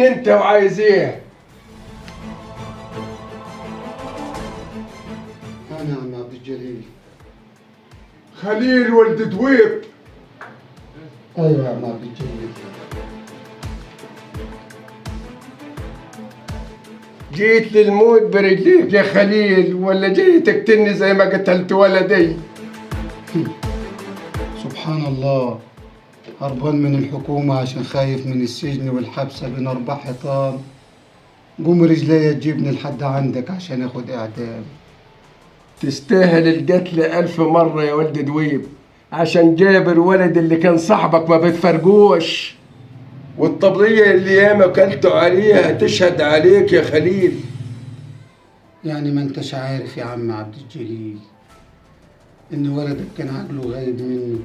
مين انت وعايز ايه؟ انا عم عبد الجليل. خليل ولد دويب. ايوه يا عم عبد الجليل. جيت للموت برجليك يا خليل ولا جاي تقتلني زي ما قتلت ولدي؟ سبحان الله، هربان من الحكومة عشان خايف من السجن والحبسة بين 4 حيطان. قوم رجليا تجيبني لحد عندك عشان اخد اعدام. تستاهل القتل 1000 مرة يا ولد دويب، عشان جابر ولد اللي كان صاحبك ما بتفرقوش، والطبلية اللي ياما كلتوا عليها تشهد عليك يا خليل. يعني ما انتش عارف يا عم عبد الجليل ان ولدك كان عقله غايب منه،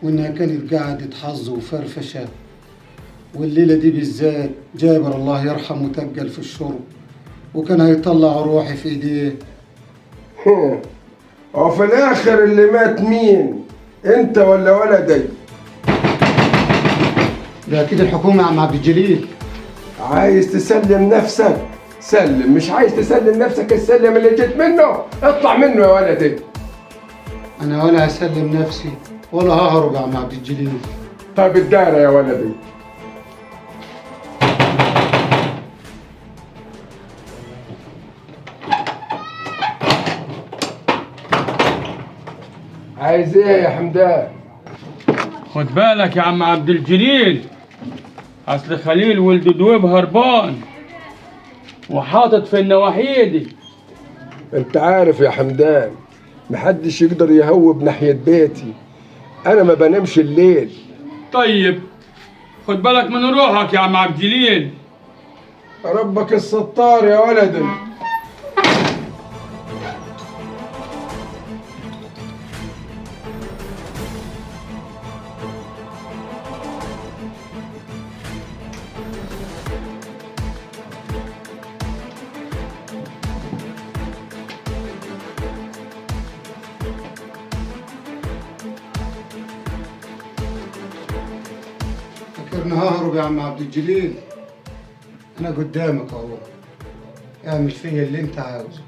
وانها كانت قاعدة حظ وفرفشة، والليلة دي بالذات جابر الله يرحمه تقل في الشرب وكان هيطلع روحي في ايديه. وفي الاخر اللي مات مين؟ انت ولا ولدي؟ ده اكيد الحكومة يا عم عبد الجليل. عايز تسلم نفسك سلم، مش عايز تسلم نفسك السلم اللي جيت منه اطلع منه يا ولدي. انا ولا هسلم نفسي ولا ههرب يا عم عبد الجليل. طيب الدارة يا ولدي. عايز ايه يا حمدان؟ خد بالك يا عم عبد الجليل، اصل خليل ولد دويب هربان وحاطط في النواحي دي. انت عارف يا حمدان محدش يقدر يهوب ناحية بيتي، انا ما بنامش الليل. طيب خد بالك من روحك يا عم عبد الجليل. ربك الستار يا ولدي. فكرني ههرب يا عم عبد الجليل؟ انا قدامك اهو، اعمل فيا اللي انت عاوزه.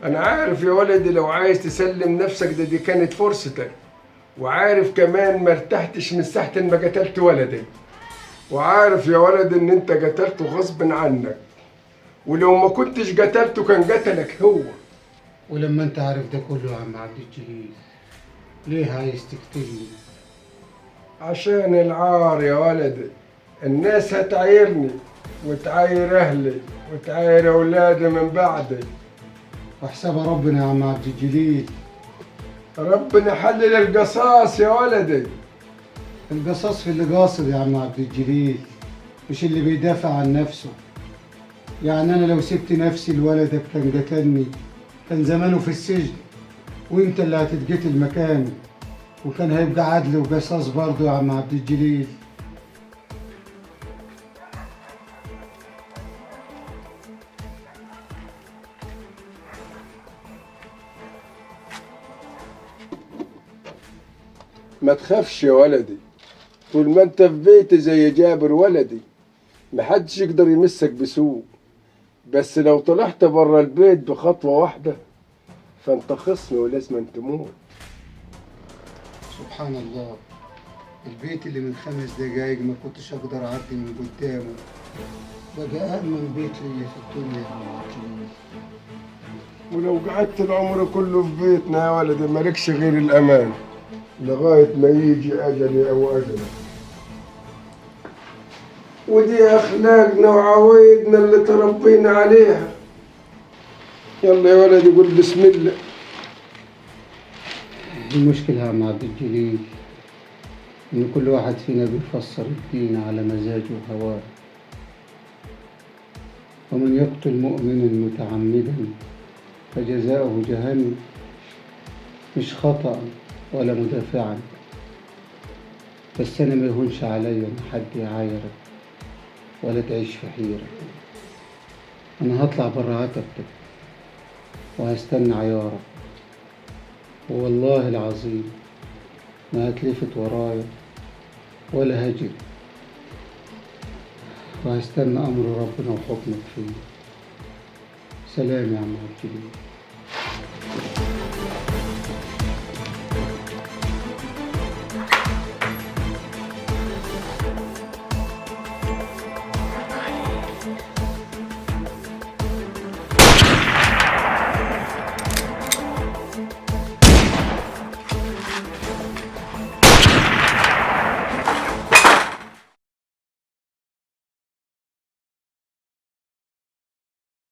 انا عارف يا ولدي لو عايز تسلم نفسك دي كانت فرصتك، وعارف كمان ما ارتحتش من ساعة ما قتلت ولدي، وعارف يا ولدي ان انت قتلته غصب عنك، ولو ما كنتش قتلته كان قتلك هو. ولما انت عارف ده كله يا عم عبد الجليل ليه عايز تقتلني؟ عشان العار يا ولدي، الناس هتعايرني وتعاير اهلي وتعاير اولادي من بعدي. وحساب ربنا يا عم عبد الجليل. ربنا حلل القصاص يا ولدي. القصاص في اللي قاصد يا عم عبد الجليل، مش اللي بيدافع عن نفسه. يعني انا لو سبت نفسي لولدك كان قتلني، كان زمانه في السجن وانت اللي هتتقتل مكانه، وكان هيبقى عدل وقصاص برضه يا عم عبد الجليل. ما تخافش يا ولدي، طول ما انت في بيتي زي جابر ولدي محدش يقدر يمسك بسوء، بس لو طلعت برا البيت بخطوة واحدة فانت خصمي ولازم تموت. سبحان الله، البيت اللي من 5 دقايق ما كنتش اقدر اعدي من قدامه بقى أأمن بيت ليا في الدنيا يا عم عبد الجليل. ولو قعدت العمر كله في بيتنا يا ولدي مالكش غير الأمان لغاية ما يجي أجلي أو أجلك. ودي أخلاقنا وعوايدنا اللي تربينا عليها. يلا يا ولدي قول بسم الله. المشكلة يا عم عبد الجليل إن كل واحد فينا بيفسر الدين على مزاجه وهواه، ومن يقتل مؤمنا متعمدا فجزاؤه جهنم، مش خطأ ولا مدافعا، بس أنا ما يهونش عليا إن حد يعايرك ولا تعيش في حيرة. أنا هطلع برا عتبتك وهستنى عيارك، والله العظيم ما هتلفت ورايا ولا هجري. وهستنى أمر ربنا وحكمك فيه. سلام يا عم عبد الجليل.